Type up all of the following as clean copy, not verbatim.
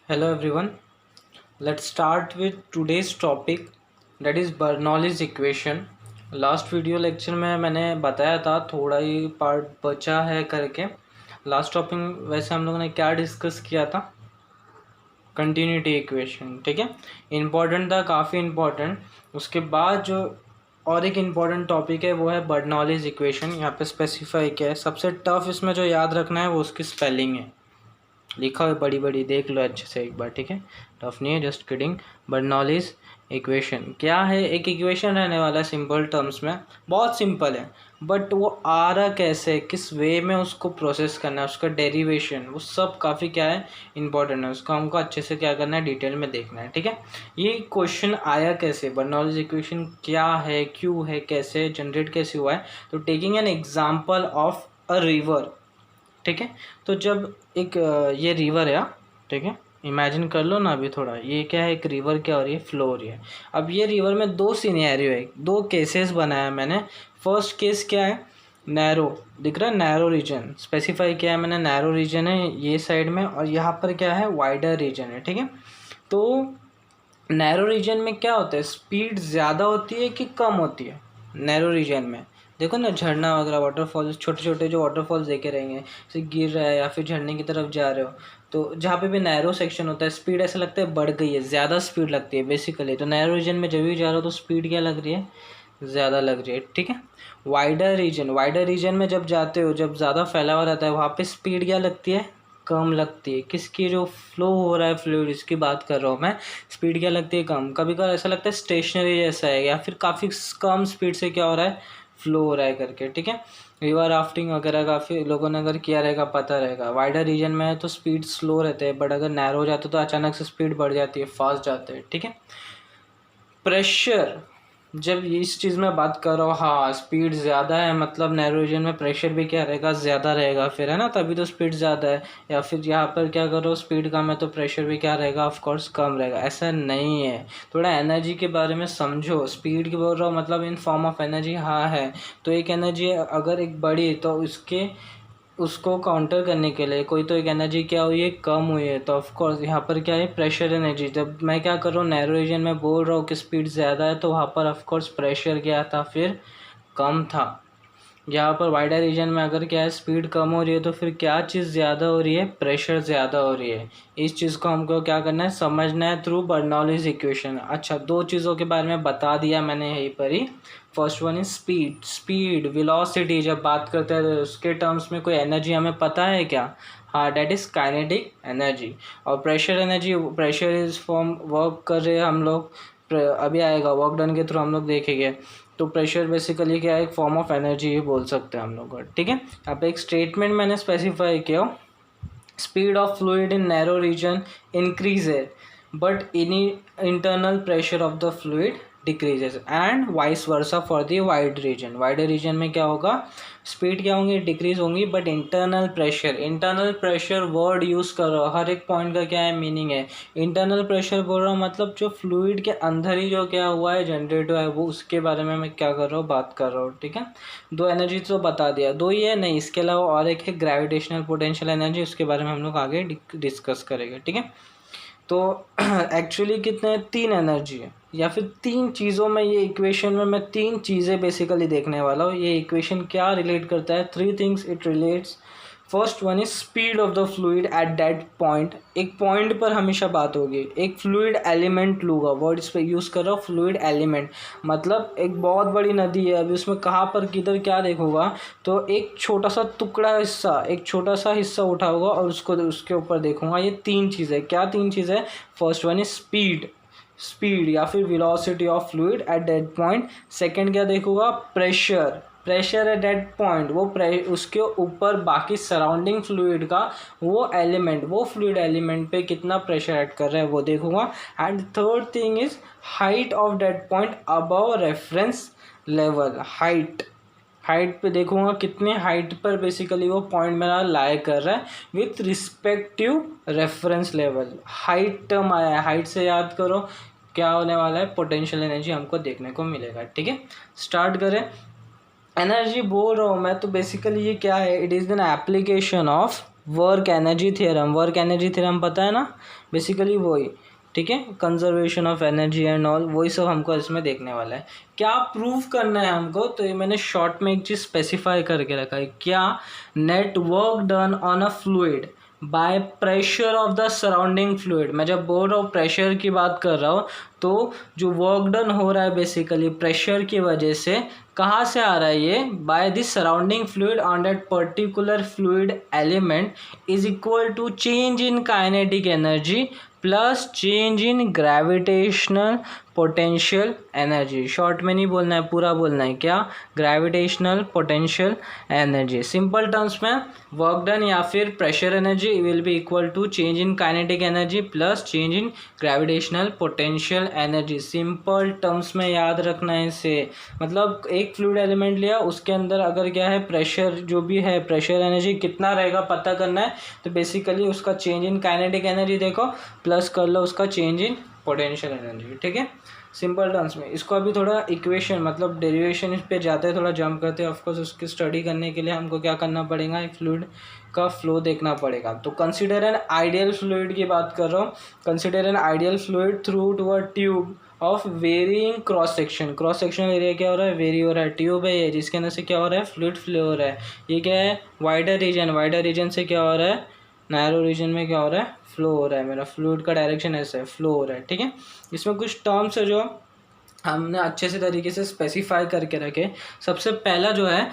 Hello everyone. Let's start with today's topic that is Bernoulli's equation. Last video lecture में मैंने बताया था, थोड़ा ही पार्ट बचा है करके। लास्ट टॉपिक वैसे हम लोगों ने क्या डिस्कस किया था? कंटिन्यूटी इक्वेशन, ठीक है। इम्पॉर्टेंट था, काफ़ी इम्पॉर्टेंट। उसके बाद जो और एक इम्पॉर्टेंट टॉपिक है वो है बर्नौलीज इक्वेशन। यहाँ पे स्पेसिफाई किया है। सबसे टफ इसमें जो याद रखना है वो उसकी स्पेलिंग है। लिखा हुआ बड़ी बड़ी, देख लो अच्छे से एक बार, ठीक है। टफ नहीं है, जस्ट किडिंग। बर्नौलीज इक्वेशन क्या है? एक इक्वेशन रहने वाला है सिंपल टर्म्स में, बहुत सिंपल है। बट वो आ रहा कैसे, किस वे में उसको प्रोसेस करना है, उसका डेरिवेशन, वो सब काफ़ी क्या है, इंपॉर्टेंट है। उसको हमको अच्छे से क्या करना है, डिटेल में देखना है, ठीक है। ये क्वेश्चन आया कैसे, बर्नौलीज इक्वेशन क्या है, क्यों है, कैसे जनरेट कैसे हुआ है? तो taking an example of a river, ठीक है। तो जब एक ये रिवर है, ठीक है, इमेजिन कर लो ना अभी थोड़ा। ये क्या है, एक रिवर क्या हो रही है, फ्लो हो रही है। अब ये रिवर में दो सिनेरियो है, दो केसेस बनाया मैंने। फर्स्ट केस क्या है, नैरो, दिख रहा है नैरो रीजन, स्पेसिफाई किया है मैंने। नैरो रीजन है ये साइड में, और यहाँ पर क्या है, वाइडर रीजन है, ठीक है। तो नैरो रीजन में क्या होता है, स्पीड ज़्यादा होती है कि कम होती है? नैरो रीजन में देखो ना, झरना वगैरह, वाटरफॉल्स, छोटे छोटे जो वाटरफॉल्स देखे रहेंगे, जैसे गिर रहा है या फिर झरने की तरफ जा रहे हो, तो जहाँ पे भी नैरो सेक्शन होता है, स्पीड ऐसा लगता है बढ़ गई है, ज़्यादा स्पीड लगती है बेसिकली। तो नैरो रीजन में जब भी जा रहे हो तो स्पीड क्या लग रही है, ज़्यादा लग रही है, ठीक है। वाइडर रीजन में जब जाते हो, जब ज़्यादा फैला हुआ रहता है, वहाँ पे स्पीड क्या लगती है, कम लगती है। किसकी, जो फ्लो हो रहा है फ्लूइड, इसकी बात कर रहा हूँ मैं। स्पीड क्या लगती है, कम। कभी कभार ऐसा लगता है स्टेशनरी जैसा है, या फिर काफ़ी कम स्पीड से क्या हो रहा है, फ्लो हो रहा है करके, ठीक है। रिवर राफ्टिंग वगैरह काफ़ी लोगों ने अगर किया रहेगा, पता रहेगा। वाइडर रीजन में है तो स्पीड स्लो रहते हैं, बट अगर नैरो हो जाते तो अचानक से स्पीड बढ़ जाती है, फास्ट जाते हैं, ठीक है। प्रेशर, जब इस चीज़ में बात कर रहा हूँ, हाँ स्पीड ज़्यादा है मतलब नैरो रीजन में प्रेशर भी क्या रहेगा, ज़्यादा रहेगा फिर, है ना, तभी तो स्पीड ज़्यादा है। या फिर यहाँ पर क्या करो, स्पीड कम है तो प्रेशर भी क्या रहेगा, ऑफ कोर्स कम रहेगा। ऐसा नहीं है, थोड़ा एनर्जी के बारे में समझो। स्पीड की बोल रहा हूँ मतलब इन फॉर्म ऑफ एनर्जी, हाँ है। तो एक एनर्जी अगर एक बड़ी, तो उसको काउंटर करने के लिए कोई तो एक एनर्जी क्या हुई है, कम हुई है। तो ऑफ कोर्स यहाँ पर क्या है, प्रेशर एनर्जी। जब मैं क्या कर रहा हूँ, नैरो रीजन में बोल रहा हूँ कि स्पीड ज़्यादा है, तो वहाँ पर ऑफ कोर्स प्रेशर क्या था, फिर कम था। यहाँ पर वाइडर रीजन में अगर क्या है, स्पीड कम हो रही है, तो फिर क्या चीज़ ज़्यादा हो रही है, प्रेशर ज़्यादा हो रही है। इस चीज़ को हमको क्या करना है, समझना है थ्रू बर्नौलीज इक्वेशन। अच्छा, दो चीज़ों के बारे में बता दिया मैंने यहीं पर ही। First one is speed velocity. जब बात करते हैं तो उसके टर्म्स में कोई एनर्जी हमें पता है क्या? हाँ, डेट इज़ काइनेटिक एनर्जी। और pressure energy, pressure is form work कर रहे हैं हम लोग, अभी आएगा वर्क डन के थ्रू हम लोग देखेंगे। तो प्रेशर बेसिकली क्या है, एक फॉर्म ऑफ एनर्जी ही बोल सकते हैं हम लोग, ठीक है। यहाँ पे एक स्टेटमेंट मैंने स्पेसिफाई किया, speed of fluid in narrow region increase है, but in internal pressure of the fluid decreases, and vice versa for the wide region. Wider region में क्या होगा, स्पीड क्या होंगी, डिक्रीज होंगी, but internal pressure word use कर रहा हूँ, हर एक पॉइंट का क्या है, मीनिंग है। इंटरनल प्रेशर बोल रहा हूँ मतलब जो फ्लूइड के अंदर ही जो क्या हुआ है, जनरेट हुआ है, वो उसके बारे में मैं क्या कर रहा हूँ, बात कर रहा हूँ, ठीक है। दो एनर्जी तो बता दिया, दो ही है नहीं, इसके अलावा और एक है ग्रेविटेशनल पोटेंशियल एनर्जी, उसके बारे में हम लोग आगे डिस्कस करेंगे, ठीक है। तो एक्चुअली कितने, तीन एनर्जी है, या फिर तीन चीज़ों में ये इक्वेशन में मैं तीन चीज़ें बेसिकली देखने वाला हूँ। ये इक्वेशन क्या रिलेट करता है, three things it relates. First one is speed of the fluid at that point. एक पॉइंट पर हमेशा बात होगी। एक फ्लूइड एलिमेंट लूँगा, वर्ड इस पर यूज़ कर रहा हूँ, फ्लूइड एलिमेंट। मतलब एक बहुत बड़ी नदी है, अभी उसमें कहाँ पर किधर क्या देखूँगा, तो एक छोटा सा टुकड़ा हिस्सा, एक छोटा सा हिस्सा उठाऊंगा और उसको उसके ऊपर देखूंगा। ये तीन चीज़ें, क्या तीन चीज़ें? फर्स्ट वन इज स्पीड या फिर velocity of fluid at that point. Second क्या देखूंगा, प्रेशर एट दैट पॉइंट, वो उसके ऊपर बाकी सराउंडिंग फ्लूइड का वो एलिमेंट, वो फ्लूइड एलिमेंट पे कितना प्रेशर ऐड कर रहा है वो देखूंगा। And third thing is height of that point above reference level. Height पे देखूंगा कितने हाइट पर बेसिकली वो पॉइंट मेरा लाई कर रहा है with respective reference level. Height term आया है, हाइट से याद करो क्या होने वाला है, पोटेंशियल एनर्जी हमको देखने को मिलेगा, ठीक है। स्टार्ट करें। एनर्जी बोल रहा हूँ मैं, तो बेसिकली ये क्या है, it is an application of work energy theorem पता है ना, बेसिकली वही, ठीक है, conservation of energy and all, वही सब हमको इसमें देखने वाला है। क्या प्रूव करना है हमको, तो ये मैंने शॉर्ट में एक चीज़ स्पेसिफाई करके रखा है, क्या net work done on a fluid by pressure of the surrounding fluid. मैं जब बोल रहा हूँ प्रेशर की बात कर रहा हूँ, तो जो वर्क डन हो रहा है बेसिकली प्रेशर की वजह से, कहाँ से आ रहा है ये, by this surrounding fluid on that particular fluid element is equal to change in kinetic energy plus change in gravitational potential energy. Short में नहीं बोलना है, पूरा बोलना है, क्या, gravitational potential energy. Simple terms में वर्क डन या फिर pressure energy will be equal to change in kinetic energy plus change in gravitational potential energy. Simple terms में याद रखना है इसे, मतलब एक फ्लूइड एलिमेंट लिया, उसके अंदर अगर क्या है प्रेशर, जो भी है प्रेशर एनर्जी कितना रहेगा पता करना है, तो बेसिकली उसका चेंज इन काइनेटिक एनर्जी देखो प्लस कर लो उसका चेंज इन पोटेंशियल एनर्जी, ठीक है, सिंपल टर्म्स में। इसको अभी थोड़ा इक्वेशन मतलब डेरिवेशन इस पे जाते हैं, थोड़ा जंप करते हैं। ऑफकोर्स उसकी स्टडी करने के लिए हमको क्या करना पड़ेगा, एक फ्लूइड का फ्लो देखना पड़ेगा। तो कंसिडर एन आइडियल फ्लूइड की बात कर रहा हूँ, consider an ideal fluid through to a tube of varying cross section. Cross sectional area क्या हो रहा है, वेरी हो रहा है। ट्यूब है ये, जिसके अंदर से क्या हो रहा है, फ्लूइड फ्लो हो रहा है। ये क्या है, वाइडर रीजन से क्या हो रहा है, नैरो रीजन में क्या हो रहा है, फ्लो हो रहा है। मेरा फ्लूइड का डायरेक्शन ऐसा है, फ्लो हो रहा है, ठीक है। इसमें कुछ टर्म्स है जो हमने अच्छे से तरीके से स्पेसिफाई करके रखे। सबसे पहला जो है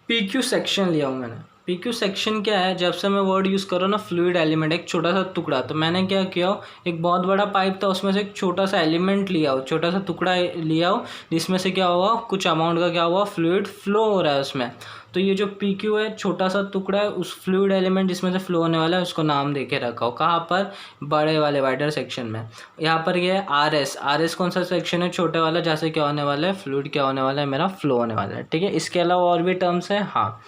PQ सेक्शन लिया हूँ मैंने। PQ सेक्शन क्या है, जब से मैं वर्ड यूज़ कर रहा हूँ ना, फ्लूइड एलिमेंट, एक छोटा सा टुकड़ा, तो मैंने क्या किया हो, एक बहुत बड़ा पाइप था, उसमें से एक छोटा सा एलिमेंट लिया हो, छोटा सा टुकड़ा लिया हो, जिसमें से क्या हुआ, कुछ अमाउंट का क्या हुआ, फ्लूइड फ्लो हो रहा है उसमें। तो ये जो PQ है, छोटा सा टुकड़ा है, उस फ्लूइड एलिमेंट जिसमें से फ्लो होने वाला है, उसको नाम दे के रखा हो। कहाँ पर, बड़े वाले वाइडर सेक्शन में। यहाँ पर ये है RS कौन सा सेक्शन है, छोटे वाला, जैसे क्या होने वाला है, फ्लूइड क्या होने वाला है, मेरा फ्लो होने वाला है, ठीक है। इसके अलावा और भी टर्म्स है, हाँ।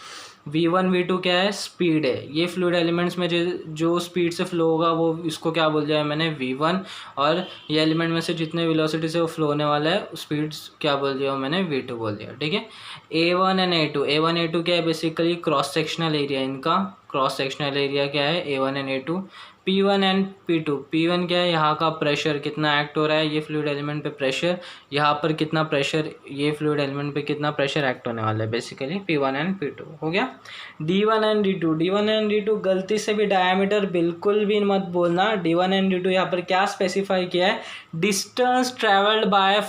V1 V2 क्या है, स्पीड है। ये फ्लूइड एलिमेंट्स में जो स्पीड से फ्लो होगा वो इसको क्या बोल दिया है मैंने, V1। और ये एलिमेंट में से जितने वेलोसिटी से वो फ्लो होने वाला है, स्पीड्स क्या बोल दिया मैंने, V2 बोल दिया, ठीक है। A1 एंड A2 क्या है, बेसिकली क्रॉस सेक्शनल एरिया इनका। क्रॉस सेक्शनल एरिया क्या है, A1 and A2। P1 and P2, P1 क्या है, यहाँ का प्रेशर कितना एक्ट हो रहा है, ये फ्लूइड एलिमेंट पे प्रेशर, यहाँ पर कितना प्रेशर, ये फ्लूइड एलिमेंट पे कितना प्रेशर एक्ट होने वाला है, बेसिकली P1 एंड P2 हो गया। D1 एंड D2 गलती से भी डायमीटर बिल्कुल भी मत बोलना। D1 एंड D2 यहाँ पर क्या स्पेसिफाई किया है, distance travelled by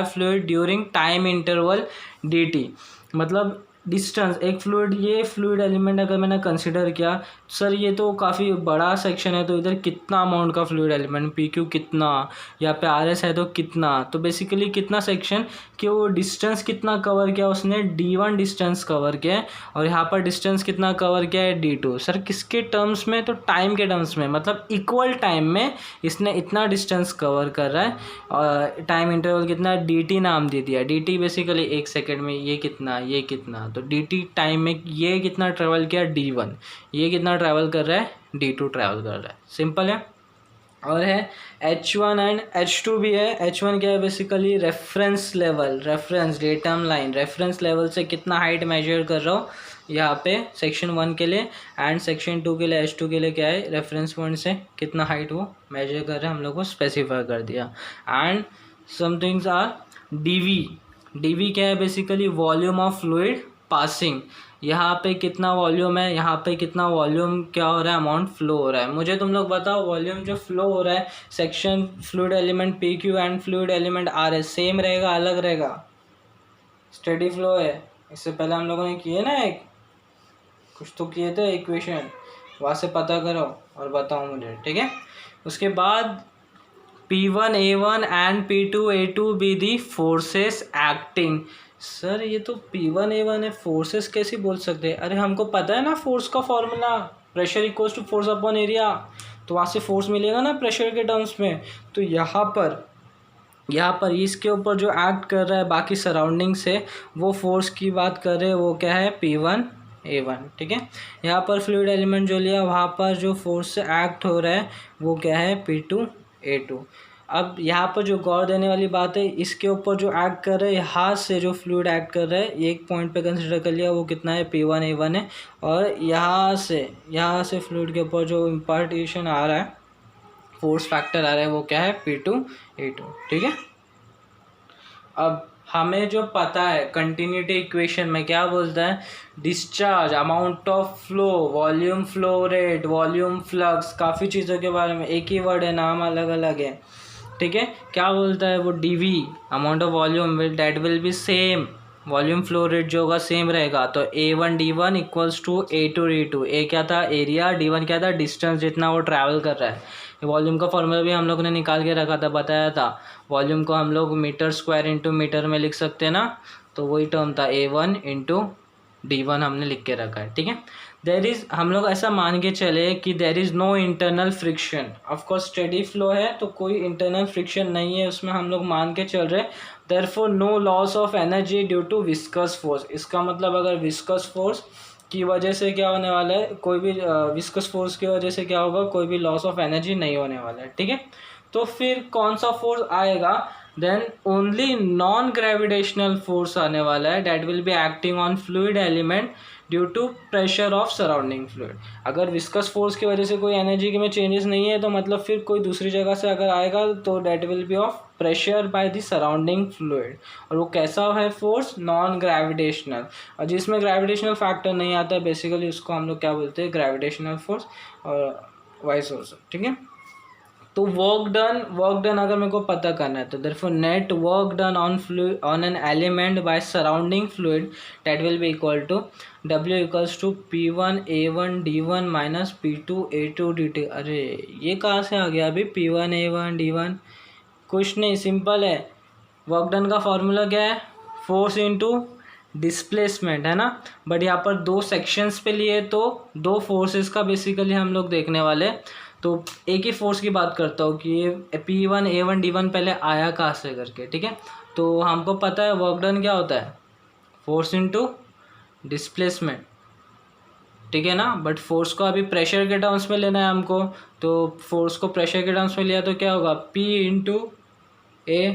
fluid during time interval dt। मतलब डिस्टेंस, एक फ्लूइड, ये फ्लूइड एलिमेंट अगर मैंने कंसिडर किया, सर ये तो काफ़ी बड़ा सेक्शन है, तो इधर कितना अमाउंट का फ्लूइड एलिमेंट, PQ कितना, यहाँ पे RS है तो कितना, तो बेसिकली कितना सेक्शन कि वो डिस्टेंस कितना कवर किया उसने, D1 डिस्टेंस कवर किया है, और यहाँ पर डिस्टेंस कितना कवर किया है, D2। सर किसके टर्म्स में, तो टाइम के टर्म्स में, मतलब इक्वल टाइम में इसने इतना डिस्टेंस कवर कर रहा है, और टाइम इंटरवल कितना, DT नाम दे दिया। DT बेसिकली 1 सेकेंड में ये कितना, तो DT टाइम में ये कितना ट्रेवल किया, D1। ये कितना ट्रैवल कर रहा है, D2 ट्रैवल कर रहा है, सिंपल है। और है H1 एंड H2 भी है। H1 क्या है, basically reference level, datum line, reference level से कितना हाइट मेजर कर रहा हूँ यहाँ पे सेक्शन 1 के लिए, एंड सेक्शन 2 के लिए, H2 के लिए क्या है, रेफरेंस पॉइंट से कितना हाइट वो मेजर कर रहे हैं, हम लोग को स्पेसिफाई कर दिया। एंड समथिंग्स आर DV क्या है, basically volume of fluid passing. यहाँ पे कितना वॉल्यूम है, यहाँ पे कितना वॉल्यूम क्या हो रहा है, अमाउंट फ्लो हो रहा है। मुझे तुम लोग बताओ, वॉल्यूम जो फ्लो हो रहा है section fluid element PQ and fluid element RS same रहेगा, अलग रहेगा, स्टेडी फ्लो है। इससे पहले हम लोगों ने किए ना, एक कुछ तो किए थे इक्वेशन, वहाँ से पता करो और बताओ मुझे, ठीक है। उसके बाद P1 A1 and P2 A2 be the forces acting. Sir ये तो P1 A1 है, फोर्सेस कैसे बोल सकते हैं, अरे हमको पता है ना फोर्स का formula, pressure equals to force upon area, तो वहाँ से फोर्स मिलेगा ना प्रेशर के टर्म्स में। तो यहाँ पर इसके ऊपर जो एक्ट कर रहा है बाकी सराउंडिंग से, वो फोर्स की बात कर रहे हैं, वो क्या है, P1 A1, ठीक है। यहाँ पर फ्लूइड एलिमेंट जो लिया, वहाँ पर जो फोर्स से एक्ट हो रहा है वो क्या है, P2 A2। अब यहाँ पर जो गौर देने वाली बात है, इसके ऊपर जो एक्ट कर रहा है, यहाँ से जो फ्लूइड एक्ट कर रहा है, ये एक पॉइंट पे कंसिडर कर लिया, वो कितना है P1A1 है। और यहाँ से फ्लूइड के ऊपर जो इम्पार्टेशन आ रहा है, फोर्स फैक्टर आ रहा है, वो क्या है P2A2। ठीक है। अब हमें जो पता है कंटिन्यूटी इक्वेशन में क्या बोलता है, discharge, amount of flow, volume flow rate, volume flux, काफ़ी चीज़ों के बारे में एक ही वर्ड है, नाम अलग अलग है। ठीक है। क्या बोलता है वो, dV, amount of volume, that will B same, volume flow rate जो होगा सेम रहेगा। तो A1 D1 equals to A2 D2। ए क्या था, एरिया, D1 क्या था, डिस्टेंस जितना वो ट्रैवल कर रहा है। वॉल्यूम का फॉर्मूला भी हम लोग ने निकाल के रखा था, बताया था। वॉल्यूम को हम लोग मीटर स्क्वायर इंटू मीटर में लिख सकते हैं ना, तो वही टर्म था A1 इंटू D1 हमने लिख के रखा है। ठीक है। देयर इज़, हम लोग ऐसा मान के चले कि there is no internal friction. Of course steady flow है तो कोई इंटरनल फ्रिक्शन नहीं है उसमें, हम लोग मान के चल रहे। Therefore no loss of energy due to viscous force. इसका मतलब अगर विस्कस फोर्स की वजह से क्या होने वाला है, कोई भी विस्कस फोर्स की वजह से क्या होगा, कोई भी लॉस ऑफ एनर्जी नहीं होने वाला है। ठीक है। तो फिर कौन सा फोर्स आएगा, then only non gravitational force आने वाला है, that will be acting on fluid element due to pressure of surrounding fluid. अगर विस्कस फोर्स की वजह से कोई एनर्जी में चेंजेस नहीं है, तो मतलब फिर कोई दूसरी जगह से अगर आएगा तो that will B of pressure by the surrounding fluid. और वो कैसा है फोर्स, नॉन ग्रेविटेशनल। और जिसमें ग्रेविटेशनल फैक्टर नहीं आता है बेसिकली उसको हम लोग क्या बोलते हैं, ग्रेविटेशनल फोर्स, और वाइस वर्सा। ठीक है। तो वर्क डन अगर मेरे को पता करना है, तो therefore net work done on an element by surrounding fluid, that will be equal to W equals to P1A1 D1 minus P2A2 DT। अरे ये कहाँ से आ गया अभी, P1A1 D1, कुछ नहीं, सिंपल है। वर्क डन का फॉर्मूला क्या है, फोर्स इंटू डिस्प्लेसमेंट, है ना। बट यहाँ पर दो सेक्शंस पे लिए तो दो फोर्सेस का बेसिकली हम लोग देखने वाले। तो एक ही फोर्स की बात करता हूँ कि ये P1A1 D1 पहले आया कहाँ से करके। ठीक है। तो हमको पता है वर्क डन क्या होता है, फोर्स इंटू डिस्प्लेसमेंट। ठीक है ना। बट फोर्स को अभी प्रेशर के टर्म्स में लेना है हमको, तो फोर्स को प्रेशर के टर्म्स में लिया तो क्या होगा, P इंटू ए,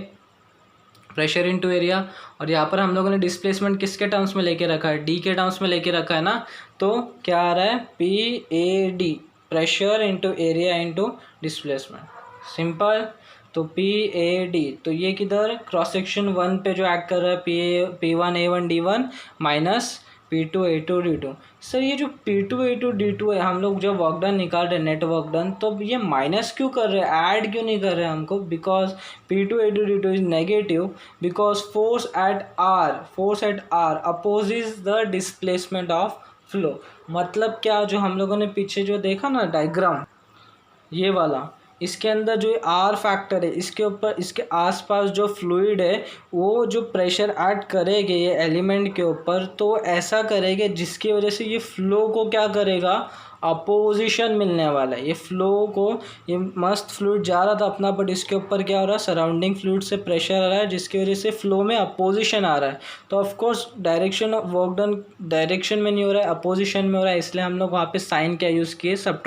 प्रेशर इंटू एरिया। और यहाँ पर हम लोगों ने डिस्प्लेसमेंट किसके टर्म्स में लेके रखा है, D के टर्म्स में लेके रखा है ना। तो क्या आ रहा है, PAD, pressure into area into displacement, simple. तो PAD, तो ये किधर क्रॉस सेक्शन 1 पे जो एक्ट कर रहा है, P1A1 D1 minus P2A2 D2। Sir ये जो P2A2 D2 है, हम लोग जब वर्क डन निकाल रहे हैं, नेट वर्क डन, तो ये माइनस क्यों कर रहे हैं, ऐड क्यों नहीं कर रहे हैं हमको, because P2A2 D2 is negative, because force at R opposes the displacement of flow. मतलब क्या, जो हम लोगों ने पीछे जो देखा ना डायग्राम, ये वाला, इसके अंदर जो आर फैक्टर है, इसके ऊपर, इसके आसपास जो फ्लूइड है, वो जो प्रेशर ऐड करेंगे ये एलिमेंट के ऊपर, तो ऐसा करेंगे जिसकी वजह से ये फ्लो को क्या करेगा, अपोजिशन मिलने वाला है। ये फ्लो को, ये मस्त फ्लूइड जा रहा था अपना, बट इसके ऊपर क्या हो रहा है, सराउंडिंग फ्लूइड से प्रेशर आ रहा है, जिसकी वजह से फ्लो में अपोजिशन आ रहा है। तो of course direction of work done direction में नहीं हो रहा है, अपोजिशन में हो रहा है, इसलिए हम लोग वहाँ पे साइन क्या यूज़ किए, सब।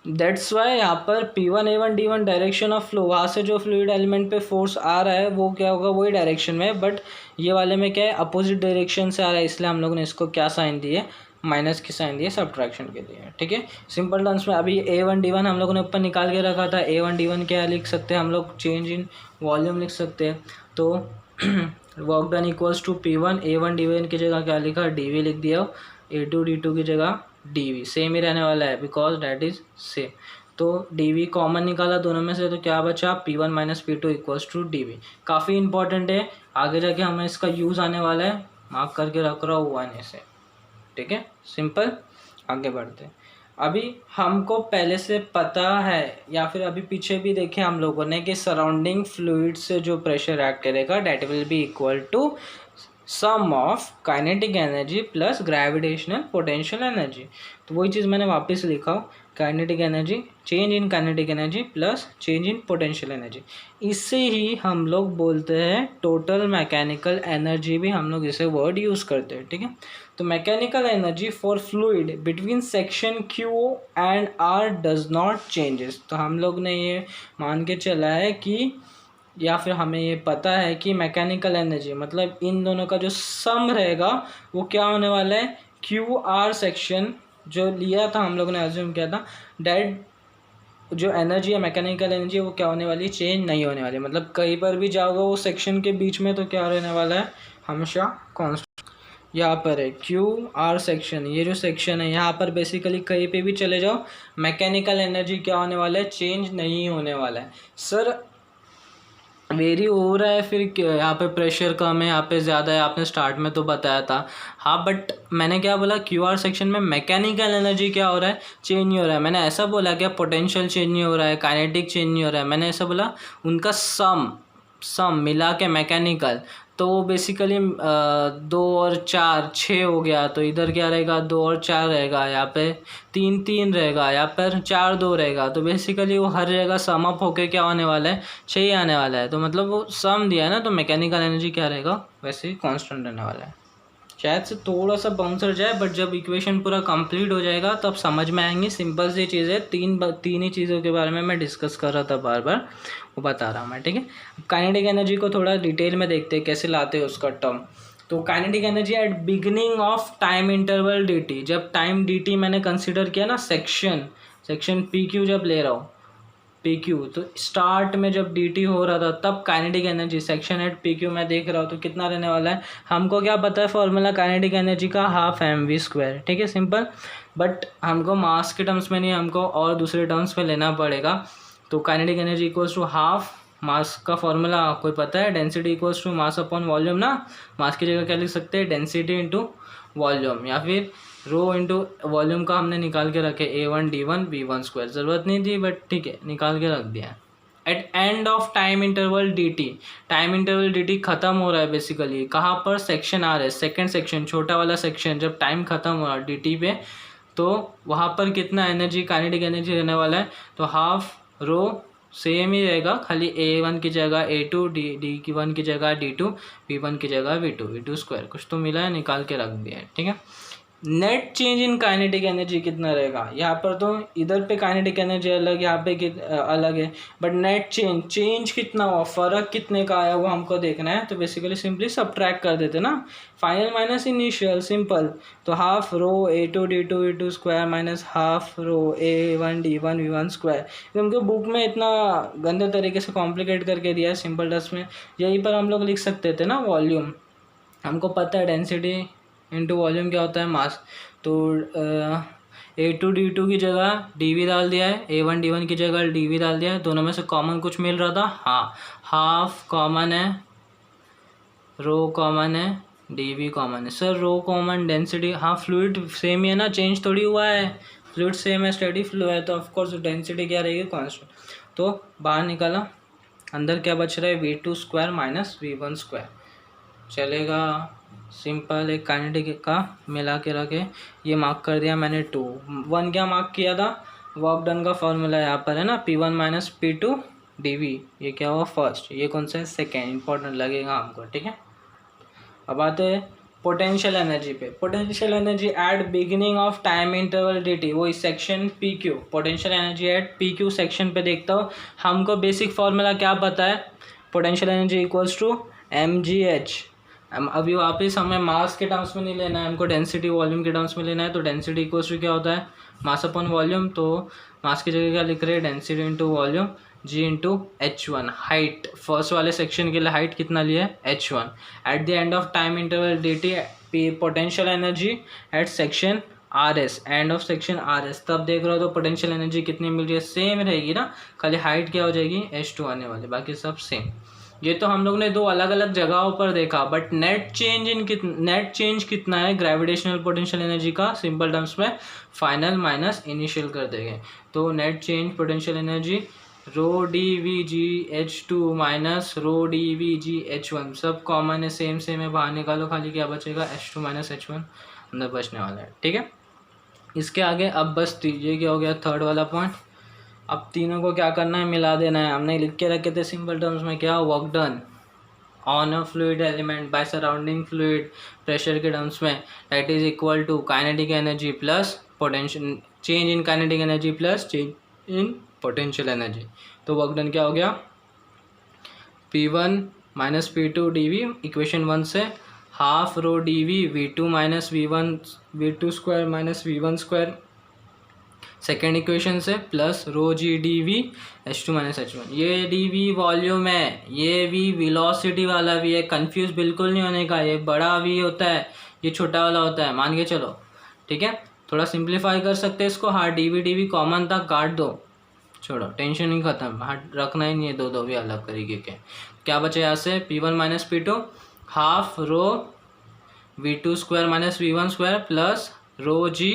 दैट्स वाई यहाँ पर P1A1 D1 direction of flow, वहाँ से जो फ्लूइड एलिमेंट पे फोर्स आ रहा है वो क्या होगा, वही डायरेक्शन में। बट ये वाले में क्या है, अपोजिट डायरेक्शन से आ रहा है, इसलिए हम लोगों ने इसको क्या साइन दिए, माइनस की साइन दिए, सब्ट्रैक्शन के लिए। ठीक है। सिंपल टर्म्स में अभी A1 D1 हम लोगों ने ऊपर निकाल के रखा था। A1 D1 क्या लिख सकते हैं हम लोग, चेंज इन वॉल्यूम लिख सकते हैं। तो work done equals to P1A1 D1 की जगह क्या लिखा, DV लिख दिया, A2 D2 की जगह DV, सेम ही रहने वाला है बिकॉज डैट इज सेम। तो DV कॉमन निकाला दोनों में से, तो क्या बचा, P1 minus P2 equals to DV। काफ़ी इंपॉर्टेंट है, आगे जाके हमें इसका यूज़ आने वाला है, मार्क करके रख रहा हूँ 1 से। ठीक है, सिंपल। आगे बढ़ते हैं। अभी हमको पहले से पता है, या फिर अभी पीछे भी देखे हम लोगों ने, कि सराउंडिंग फ्लूइड से जो प्रेशर एक्ट करेगा that will be equal to sum of kinetic energy plus gravitational potential energy. तो वही चीज़ मैंने वापस लिखा, kinetic energy, change in kinetic energy plus change in potential energy. इससे ही हम लोग बोलते हैं टोटल मैकेनिकल एनर्जी, भी हम लोग इसे वर्ड यूज़ करते हैं। ठीक है। तो mechanical energy for fluid between section Q and R does not changes. तो हम लोग ने ये मान के चला है कि, या फिर हमें ये पता है कि मैकेनिकल एनर्जी मतलब इन दोनों का जो सम रहेगा वो क्या होने वाला है, QR सेक्शन जो लिया था हम लोग ने अज्यूम किया था, डेट जो एनर्जी है मैकेनिकल एनर्जी वो क्या होने वाली, चेंज नहीं होने वाली। मतलब कहीं पर भी जाओगे वो सेक्शन के बीच में तो क्या रहने वाला है, हमेशा कांस्टेंट। यहाँ पर है QR सेक्शन, ये जो सेक्शन है यहाँ पर बेसिकली कहीं पे भी चले जाओ मैकेनिकल एनर्जी क्या होने वाला है, चेंज नहीं होने वाला है। सर वेरी हो रहा है फिर यहाँ पे प्रेशर कम है, यहाँ पे ज़्यादा है, आपने स्टार्ट में तो बताया था। हाँ बट मैंने क्या बोला, QR सेक्शन में मैकेनिकल एनर्जी क्या हो रहा है, चेंज नहीं हो रहा है। मैंने ऐसा बोला क्या पोटेंशियल चेंज नहीं हो रहा है, काइनेटिक चेंज नहीं हो रहा है, मैंने ऐसा बोला उनका सम मिला के मैकेनिकल। तो वो बेसिकली 2 और 4 6 हो गया, तो इधर क्या रहेगा 2 और 4 रहेगा, यहाँ पे 3 3 रहेगा, यहाँ पर 4 2 रहेगा। तो बेसिकली वो हर जगह सम अप होके क्या होने वाला है, 6 आने वाला है। तो मतलब वो सम दिया है ना, तो मैकेनिकल एनर्जी क्या रहेगा, वैसे ही कॉन्स्टेंट रहने वाला है। शायद से थोड़ा सा बाउंसर जाए बट जब इक्वेशन पूरा कंप्लीट हो जाएगा तब समझ में आएंगी। सिंपल सी चीज़ है, तीन ही चीज़ों के बारे में मैं डिस्कस कर रहा था बार बार, वो बता रहा हूँ मैं, ठीक है। काइनेटिक एनर्जी को थोड़ा डिटेल में देखते हैं कैसे लाते हैं उसका टर्म। तो kinetic energy at beginning of time interval dt, जब टाइम dt मैंने कंसिडर किया ना, सेक्शन PQ जब ले रहा हूँ PQ, तो स्टार्ट में जब dt हो रहा था तब kinetic energy section at PQ में देख रहा हूँ तो कितना रहने वाला है, हमको क्या पता है फॉर्मूला काइनेटिक एनर्जी का, 12mv², ठीक है, सिंपल। बट हमको मास के टर्म्स में नहीं, हमको और दूसरे टर्म्स में लेना पड़ेगा। तो kinetic energy equals to half mass का फॉर्मूला कोई पता है, density equals to mass upon volume ना। मास की जगह क्या लिख सकते हैं, डेंसिटी इंटू वॉल्यूम, या फिर रो इंटू वॉल्यूम का हमने निकाल के रखे A1D1V1², ज़रूरत नहीं थी बट ठीक है निकाल के रख दिया। At end of time interval dt, time interval dt खत्म हो रहा है बेसिकली कहाँ पर, सेक्शन आ रहा है, सेकेंड सेक्शन, छोटा वाला सेक्शन, जब टाइम खत्म हो रहा है dt पे, तो वहाँ पर कितना एनर्जी, काइनेटिक एनर्जी रहने वाला है, तो हाफ रो सेम ही रहेगा, खाली A1 की जगह A2, D1 की जगह D2, V1 की जगह V2², कुछ तो मिला है, निकाल के रख दिया है, ठीक है। Net change in kinetic energy कितना रहेगा, यहाँ पर तो इधर पे काइनेटिक एनर्जी अलग, यहाँ पे अलग है, बट नेट चेंज कितना हुआ, फर्क कितने का आया वो हमको देखना है। तो बेसिकली सिंपली सबट्रैक्ट कर देते ना, फाइनल माइनस इनिशियल, सिंपल। तो half rho A2D2 V2² minus half rho A1D1 V1²। उनके बुक में इतना गंदे तरीके से कॉम्प्लिकेट करके दिया है सिंपल टर्म्स में, यहीं पर हम लोग लिख सकते थे ना वॉल्यूम, हमको पता है डेंसिटी इंटू वॉल्यूम क्या होता है, मास। तो A2D2 की जगह dV डाल दिया है, A1D1 की जगह dV डाल दिया है, दोनों में से कॉमन कुछ मिल रहा था, हाँ हाफ कॉमन है, रो कॉमन है, dV कॉमन है। सर रो कॉमन, डेंसिटी, हाँ फ्लूइड सेम ही है ना, चेंज थोड़ी हुआ है, फ्लूइड सेम है, स्टेडी फ्लो है, तो ऑफकोर्स डेंसिटी क्या रहेगी, कांस्टेंट। तो बाहर निकाला, अंदर क्या बच रहा है, V2² माइनस V1², चलेगा, सिंपल। एक काइनेटिक का मिला के रखे, ये मार्क कर दिया मैंने 2, 1 क्या मार्क किया था, वर्क डन का फॉर्मूला यहाँ पर है ना, P1 माइनस P2 dV, ये क्या हुआ फर्स्ट, ये कौन सा है सेकेंड, इंपॉर्टेंट लगेगा हमको, ठीक है। अब आते हैं पोटेंशियल एनर्जी पे। Potential energy at beginning of time interval dt, वो इस section PQ, potential energy at PQ section पे देखता हूँ, हमको बेसिक फॉर्मूला क्या पता है, potential energy equals to mgh। अभी वापस हमें मास के टर्म्स में नहीं लेना है, हमको डेंसिटी वॉल्यूम के टर्म्स में लेना है। तो डेंसिटी इक्वल्स टू क्या होता है, मास अपॉन वॉल्यूम, तो मास की जगह क्या लिख रहे हैं, density into volume, g into H1। Height, first वाले सेक्शन के लिए हाइट कितना लिया है, H1। At the end of time interval dt, potential energy eight section RS, end of section RS, तब देख रहे हो तो पोटेंशियल एनर्जी कितनी मिल रही है, सेम रहेगी ना, खाली हाइट क्या हो जाएगी, H2 आने वाली, बाकी सब सेम। ये तो हम लोग ने दो अलग अलग जगहों पर देखा, बट नेट चेंज कितना है ग्रेविटेशनल पोटेंशियल एनर्जी का, सिंपल टर्म्स में फाइनल माइनस इनिशियल कर देंगे। तो नेट चेंज पोटेंशियल एनर्जी रो dVgh2 माइनस रो dVgh1, सब कॉमन है, सेम है, बाहर निकालो, खाली क्या बचेगा, H2 माइनस H1 अंदर बचने वाला है, ठीक है। इसके आगे अब बस ये क्या हो गया, थर्ड वाला पॉइंट। अब तीनों को क्या करना है, मिला देना है, हमने लिख के रखे थे सिंपल टर्म्स में, क्या work done, on a fluid element by surrounding fluid pressure के टर्म्स में, that is equal to kinetic energy plus potential, change in kinetic energy plus change in potential energy. तो वर्क डन क्या हो गया, P1 minus P2 dV equation 1 से, half rho dV V2 minus V2 square minus V1 square second equation से, plus rho g d v H2 minus H1। ये d v volume है, ये v velocity वाला v है, confuse बिल्कुल नहीं होने का। ये बड़ा वी होता है, ये छोटा वाला होता है, मान के चलो, ठीक है। थोड़ा सिंप्लीफाई कर सकते हैं इसको, हाँ डी वी कॉमन था, काट दो, छोड़ो, टेंशन नहीं खत्म, हाँ रखना ही नहीं है दो भी अलग तरीके के। क्या बचे यहाँ से, P1 minus P2 half rho V2 square minus V1 square plus rho g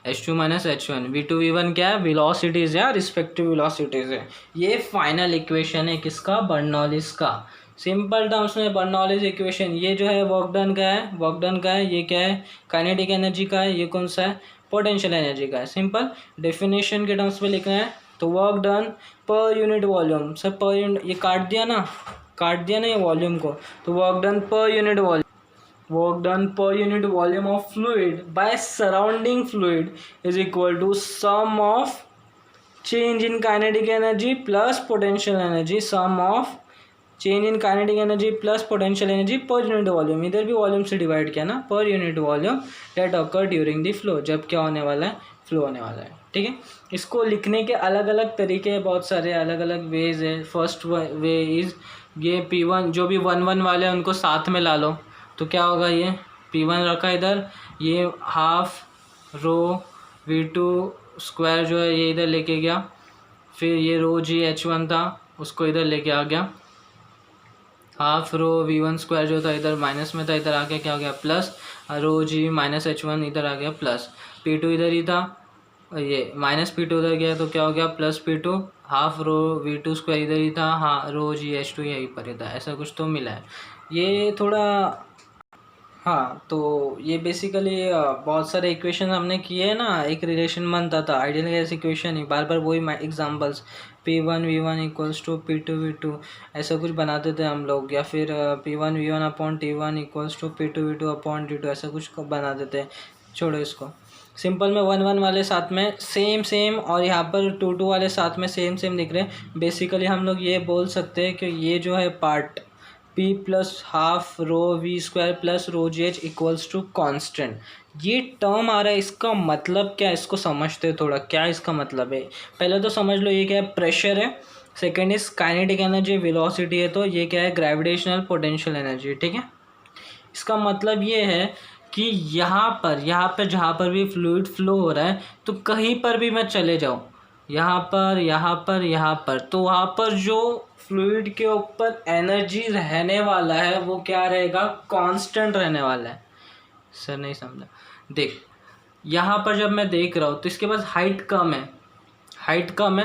H2 minus H1। V2 V1 क्या है, वेलोसिटीज है, रिस्पेक्टिव वेलोसिटीज है। ये फाइनल इक्वेशन है किसका, बर्नौलीज का। सिंपल टर्म्स में बर्नौलीज इक्वेशन, ये जो है वर्क डन का है, वर्क डन का है, ये क्या है काइनेटिक एनर्जी का है, ये कौन सा है पोटेंशियल एनर्जी का है। सिंपल डेफिनेशन के टर्म्स में लिखना है तो work done per unit volume, sir per unit, ये काट दिया ना ये वॉल्यूम को, तो work done per unit volume, work done per unit volume of fluid by surrounding fluid is equal to sum of change in kinetic energy plus potential energy, sum of change in kinetic energy plus potential energy per unit volume, इधर भी volume से divide किया ना, per unit volume that occur during the flow, जब क्या होने वाला है, फ्लो होने वाला है, ठीक है। इसको लिखने के अलग अलग तरीके हैं, बहुत सारे अलग अलग वेज है। फर्स्ट वे इज ये P1 जो भी 1 वाले हैं उनको साथ में ला लो, तो क्या होगा, ये P1 रखा इधर, ये हाफ रो V2 स्क्वायर जो है ये इधर लेके गया, फिर ये रो जी H1 था उसको इधर लेके आ गया, हाफ रो V1 स्क्वायर जो था इधर माइनस में था, इधर आ गया क्या हो गया प्लस, रो जी माइनस H1 इधर आ गया प्लस, P2 इधर ही था, ये माइनस P2 उधर गया तो क्या हो गया plus P2, half rho V2 square इधर ही था, हाँ रो जी H2 यहीं पर ही था, ऐसा कुछ तो मिला है। ये थोड़ा, हाँ तो ये बेसिकली बहुत सारे इक्वेशन हमने किए हैं ना, एक रिलेशन बनता था आइडियल गैस इक्वेशन ही, बार बार वही examples P1 V1 equals to P2 V2 ऐसा कुछ बनाते थे हम लोग, या फिर P1 V1 upon T1 equals to P2 V2 upon T2 ऐसा कुछ बनाते थे। छोड़ो इसको, सिंपल में 1 वाले साथ में सेम और यहाँ पर 2 वाले साथ में सेम दिख रहे हैं। बेसिकली हम लोग ये बोल सकते हैं कि ये जो है part P plus half rho V square plus rho g h equals to constant, ये टर्म आ रहा है, इसका मतलब क्या है इसको समझते हैं थोड़ा, क्या इसका मतलब है। पहले तो समझ लो ये क्या है, प्रेशर है, second is kinetic energy velocity है, तो ये क्या है ग्रेविटेशनल पोटेंशियल एनर्जी, ठीक है। इसका मतलब ये है कि यहाँ पर जहाँ पर भी फ्लूइड फ्लो हो रहा है तो कहीं पर भी मैं चले जाऊँ, यहाँ पर तो वहाँ पर जो फ्लूइड के ऊपर एनर्जी रहने वाला है वो क्या रहेगा, कांस्टेंट रहने वाला है। सर नहीं समझा, देख यहाँ पर जब मैं देख रहा हूँ तो इसके पास हाइट कम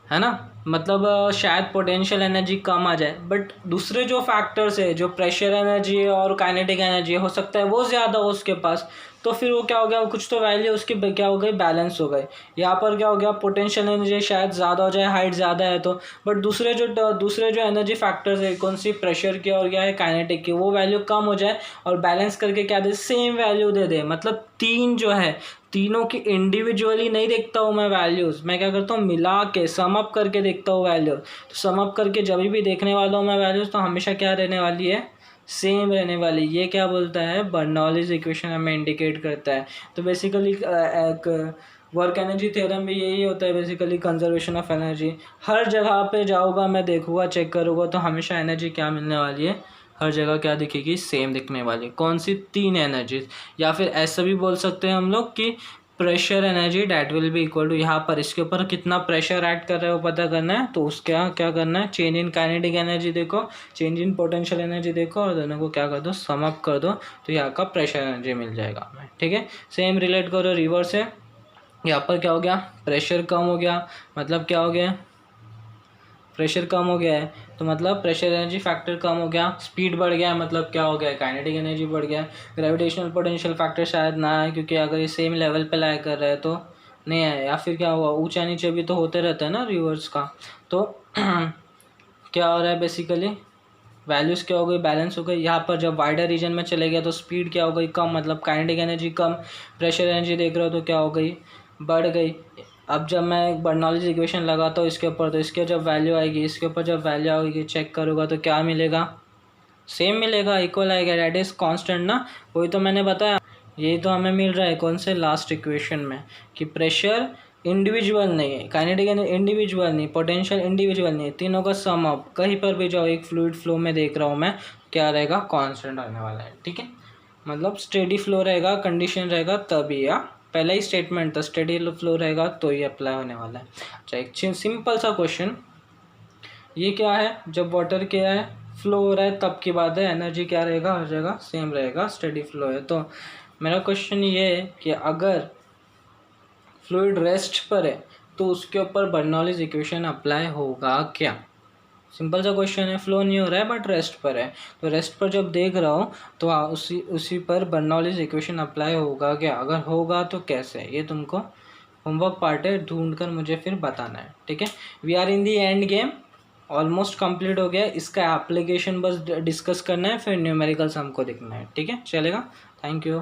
है ना, मतलब शायद पोटेंशियल एनर्जी कम आ जाए, बट दूसरे जो फैक्टर्स है, जो प्रेशर एनर्जी है और काइनेटिक एनर्जी हो सकता है वो ज़्यादा हो उसके पास, तो फिर वो क्या हो गया, कुछ तो वैल्यू उसकी क्या हो गई, बैलेंस हो गई। यहाँ पर क्या हो गया, पोटेंशियल एनर्जी शायद ज़्यादा हो जाए, हाइट ज़्यादा है तो, बट दूसरे जो एनर्जी फैक्टर्स है, कौन सी प्रेशर की और क्या है काइनेटिक की, वो वैल्यू कम हो जाए और बैलेंस करके क्या दे, सेम वैल्यू दे दे। मतलब तीन जो है, तीनों की इंडिविजुअली नहीं देखता हूँ मैं वैल्यूज़, मैं क्या करता हूँ मिला के सम अप करके देखता हूँ वैल्यू। तो सम अप करके जब भी देखने वाला हूँ मैं वैल्यूज़, तो हमेशा क्या रहने वाली है, सेम रहने वाली। ये क्या बोलता है, बर्नौलीज इक्वेशन हमें इंडिकेट करता है। तो बेसिकली वर्क एनर्जी थ्योरम भी यही होता है, बेसिकली कंजर्वेशन ऑफ एनर्जी। हर जगह पे जाऊँगा मैं, देखूँगा, चेक करूँगा, तो हमेशा एनर्जी क्या मिलने वाली है, हर जगह क्या दिखेगी, सेम दिखने वाली। कौन सी, तीन एनर्जीज। या फिर ऐसा भी बोल सकते हैं हम लोग कि pressure energy that will be equal to, यहाँ पर इसके ऊपर कितना प्रेशर ऐड कर रहा है वो पता करना है, तो उसके यहाँ क्या करना है, चेंज इन काइनेटिक एनर्जी देखो, चेंज इन पोटेंशियल एनर्जी देखो, और दोनों को क्या कर दो, सम अप कर दो, तो यहाँ का प्रेशर एनर्जी मिल जाएगा हमें, ठीक है। सेम रिलेट करो रिवर्स है, यहाँ पर क्या हो गया, प्रेशर कम हो गया, मतलब क्या हो गया, प्रेशर कम हो गया है तो मतलब प्रेशर एनर्जी फैक्टर कम हो गया, स्पीड बढ़ गया, मतलब क्या हो गया, काइनेटिक एनर्जी बढ़ गया। ग्रेविटेशनल पोटेंशियल फैक्टर शायद ना आए, क्योंकि अगर ये सेम लेवल पे लाई कर रहा है तो नहीं आए, या फिर क्या हुआ, ऊंचा नीचे भी तो होते रहता है ना रिवर्स का। तो क्या हो रहा है बेसिकली, वैल्यूज़ क्या हो गई, बैलेंस हो गई। यहाँ पर जब वाइडर रीजन में चले गया तो स्पीड क्या हो गई, कम, मतलब काइनेटिक एनर्जी कम, प्रेशर एनर्जी देख रहे हो तो क्या हो गई, बढ़ गई। अब जब मैं बर्नौलीज इक्वेशन लगाता हूँ इसके ऊपर, तो इसके जब वैल्यू आएगी, इसके ऊपर जब वैल्यू आएगी चेक करूँगा तो क्या मिलेगा, सेम मिलेगा, इक्वल आएगा, दैट इज़ कांस्टेंट ना। वही तो मैंने बताया, यही तो हमें मिल रहा है कौन से लास्ट इक्वेशन में, कि प्रेशर इंडिविजुअल नहीं है, काइनेटिक एनर्जी इंडिविजुअल नहीं, पोटेंशियल इंडिविजुअल नहीं है, तीनों का सम अप, कहीं पर भी जाओ एक फ्लूइड फ्लो में देख रहा हूँ मैं, क्या रहेगा, कांस्टेंट आने वाला है। ठीक है, मतलब स्टेडी फ्लो रहेगा, कंडीशन रहेगा तभी, या पहला ही स्टेटमेंट था स्टेडी फ्लो रहेगा तो ही अप्लाई होने वाला है। अच्छा, एक सिंपल सा क्वेश्चन, ये क्या है, जब वाटर क्या है, फ्लो हो रहा है तब की बात है, एनर्जी क्या रहेगा, हर जगह सेम रहेगा, स्टेडी फ्लो है। तो मेरा क्वेश्चन ये है कि अगर फ्लूइड रेस्ट पर है तो उसके ऊपर बर्नौलीज इक्वेशन अप्लाई होगा क्या। सिंपल सा क्वेश्चन है, फ्लो नहीं हो रहा है बट रेस्ट पर है, तो रेस्ट पर जब देख रहा हूँ तो उसी पर बर्नौलीज इक्वेशन अप्लाई होगा क्या, अगर होगा तो कैसे, ये तुमको होमवर्क पार्ट है, ढूंढ कर मुझे फिर बताना है। ठीक है, we are in the end game, almost complete हो गया, इसका एप्लीकेशन बस डिस्कस करना है, फिर न्यूमेरिकल्स हमको देखना है। ठीक है, चलेगा, थैंक यू।